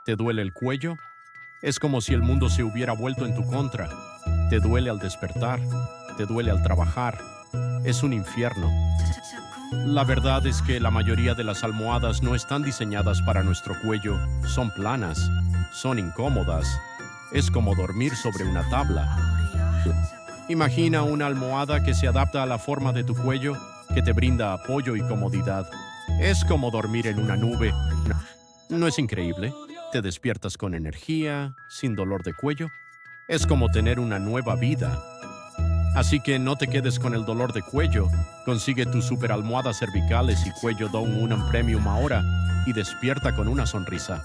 ¿Te duele el cuello? Es como si el mundo se hubiera vuelto en tu contra. Te duele al despertar, te duele al trabajar. Es un infierno. La verdad es que la mayoría de las almohadas no están diseñadas para nuestro cuello. Son planas, son incómodas. Es como dormir sobre una tabla. Imagina una almohada que se adapta a la forma de tu cuello, que te brinda apoyo y comodidad. Es como dormir en una nube. ¿No es increíble? Te despiertas con energía, sin dolor de cuello. Es como tener una nueva vida. Así que no te quedes con el dolor de cuello. Consigue tus super almohadas cervicales y cuello Down Unum Premium ahora y despierta con una sonrisa.